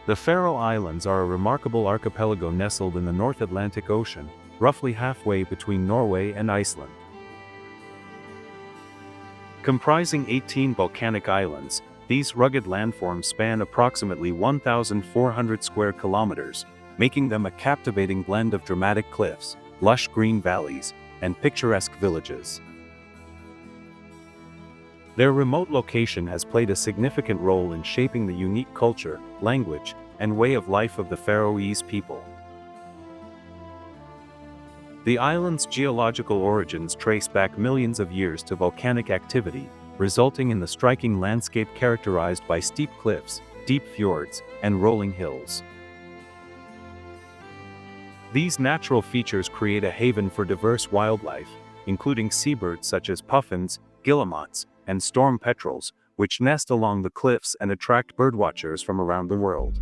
The Faroe Islands are a remarkable archipelago nestled in the North Atlantic Ocean, roughly halfway between Norway and Iceland. Comprising 18 volcanic islands, these rugged landforms span approximately 1,400 square kilometers, making them a captivating blend of dramatic cliffs, lush green valleys, and picturesque villages. Their remote location has played a significant role in shaping the unique culture, language, and way of life of the Faroese people. The island's geological origins trace back millions of years to volcanic activity, resulting in the striking landscape characterized by steep cliffs, deep fjords, and rolling hills. These natural features create a haven for diverse wildlife, including seabirds such as puffins, guillemots, and storm petrels, which nest along the cliffs and attract birdwatchers from around the world.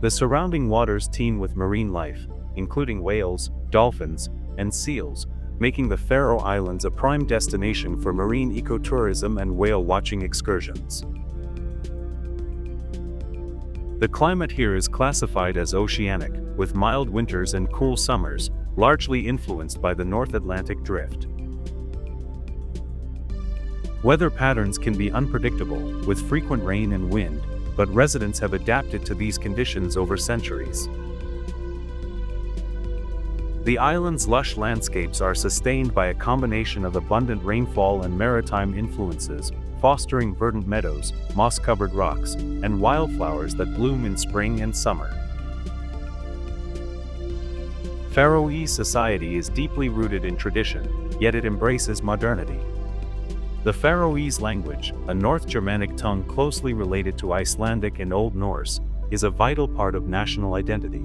The surrounding waters teem with marine life, including whales, dolphins, and seals, making the Faroe Islands a prime destination for marine ecotourism and whale-watching excursions. The climate here is classified as oceanic, with mild winters and cool summers, largely influenced by the North Atlantic drift. Weather patterns can be unpredictable, with frequent rain and wind, but residents have adapted to these conditions over centuries. The island's lush landscapes are sustained by a combination of abundant rainfall and maritime influences, fostering verdant meadows, moss-covered rocks, and wildflowers that bloom in spring and summer. Faroese society is deeply rooted in tradition, yet it embraces modernity. The Faroese language, a North Germanic tongue closely related to Icelandic and Old Norse, is a vital part of national identity.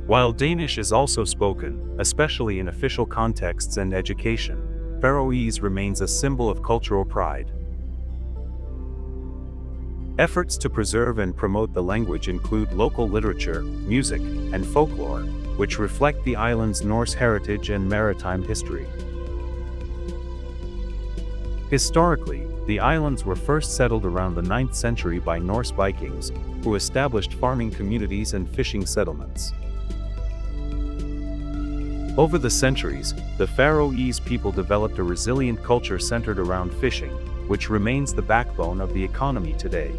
While Danish is also spoken, especially in official contexts and education, Faroese remains a symbol of cultural pride. Efforts to preserve and promote the language include local literature, music, and folklore, which reflect the island's Norse heritage and maritime history. Historically, the islands were first settled around the 9th century by Norse Vikings, who established farming communities and fishing settlements. Over the centuries, the Faroese people developed a resilient culture centered around fishing, which remains the backbone of the economy today.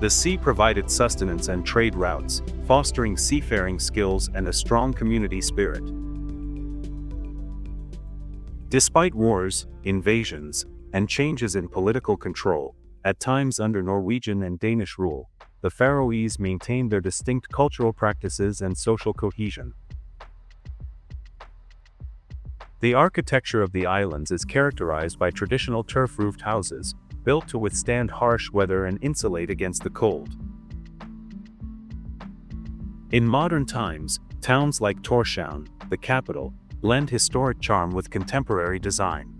The sea provided sustenance and trade routes, fostering seafaring skills and a strong community spirit. Despite wars, invasions, and changes in political control, at times under Norwegian and Danish rule, the Faroese maintained their distinct cultural practices and social cohesion. The architecture of the islands is characterized by traditional turf-roofed houses, built to withstand harsh weather and insulate against the cold. In modern times, towns like Tórshavn, the capital, blend historic charm with contemporary design.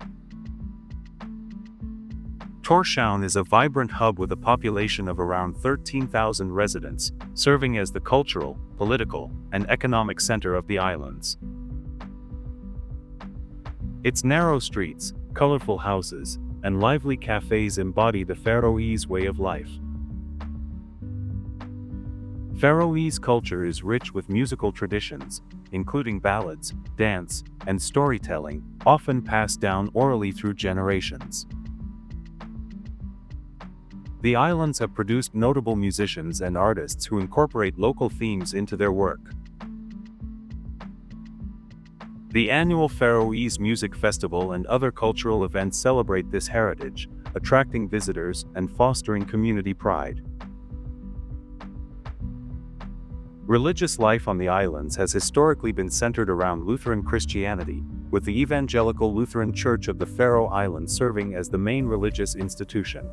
Tórshavn is a vibrant hub with a population of around 13,000 residents, serving as the cultural, political, and economic center of the islands. Its narrow streets, colorful houses, and lively cafes embody the Faroese way of life. Faroese culture is rich with musical traditions, including ballads, dance, and storytelling, often passed down orally through generations. The islands have produced notable musicians and artists who incorporate local themes into their work. The annual Faroese Music Festival and other cultural events celebrate this heritage, attracting visitors and fostering community pride. Religious life on the islands has historically been centered around Lutheran Christianity, with the Evangelical Lutheran Church of the Faroe Islands serving as the main religious institution.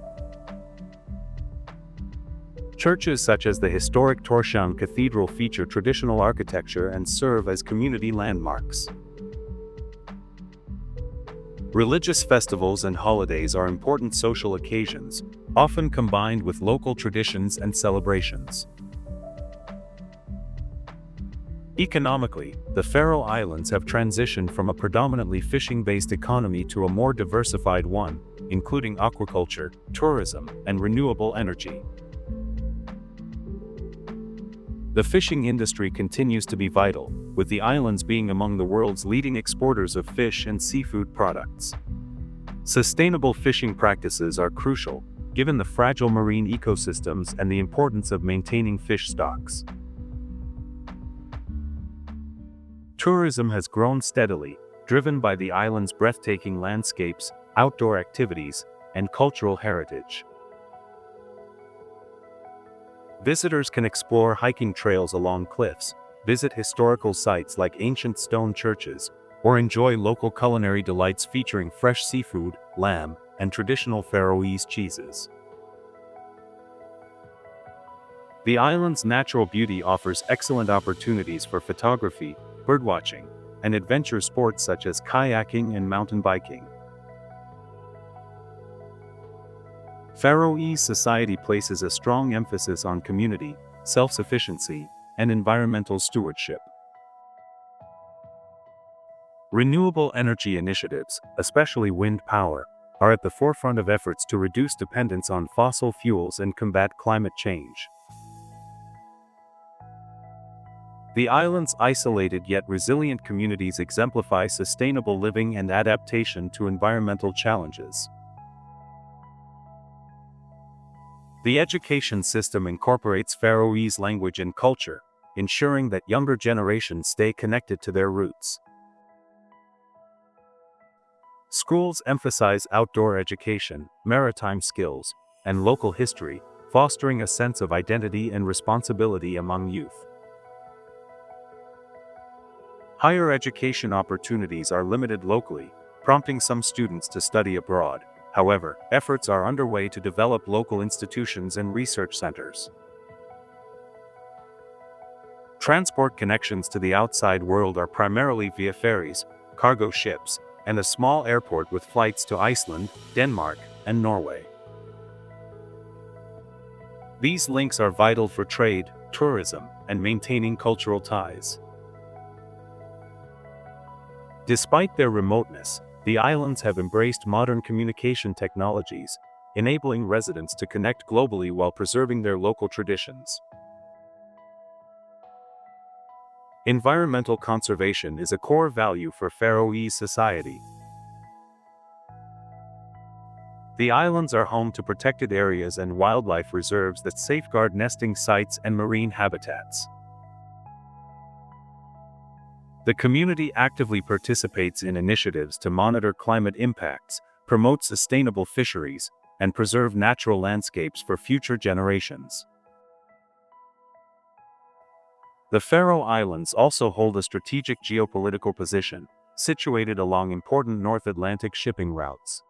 Churches such as the historic Tórshavn Cathedral feature traditional architecture and serve as community landmarks. Religious festivals and holidays are important social occasions, often combined with local traditions and celebrations. Economically, the Faroe Islands have transitioned from a predominantly fishing-based economy to a more diversified one, including aquaculture, tourism, and renewable energy. The fishing industry continues to be vital, with the islands being among the world's leading exporters of fish and seafood products. Sustainable fishing practices are crucial, given the fragile marine ecosystems and the importance of maintaining fish stocks. Tourism has grown steadily, driven by the island's breathtaking landscapes, outdoor activities, and cultural heritage. Visitors can explore hiking trails along cliffs, visit historical sites like ancient stone churches, or enjoy local culinary delights featuring fresh seafood, lamb, and traditional Faroese cheeses. The island's natural beauty offers excellent opportunities for photography, birdwatching, and adventure sports such as kayaking and mountain biking. Faroese society places a strong emphasis on community, self-sufficiency, and environmental stewardship. Renewable energy initiatives, especially wind power, are at the forefront of efforts to reduce dependence on fossil fuels and combat climate change. The island's isolated yet resilient communities exemplify sustainable living and adaptation to environmental challenges. The education system incorporates Faroese language and culture, ensuring that younger generations stay connected to their roots. Schools emphasize outdoor education, maritime skills, and local history, fostering a sense of identity and responsibility among youth. Higher education opportunities are limited locally, prompting some students to study abroad. However, efforts are underway to develop local institutions and research centers. Transport connections to the outside world are primarily via ferries, cargo ships, and a small airport with flights to Iceland, Denmark, and Norway. These links are vital for trade, tourism, and maintaining cultural ties. Despite their remoteness, the islands have embraced modern communication technologies, enabling residents to connect globally while preserving their local traditions. Environmental conservation is a core value for Faroese society. The islands are home to protected areas and wildlife reserves that safeguard nesting sites and marine habitats. The community actively participates in initiatives to monitor climate impacts, promote sustainable fisheries, and preserve natural landscapes for future generations. The Faroe Islands also hold a strategic geopolitical position, situated along important North Atlantic shipping routes.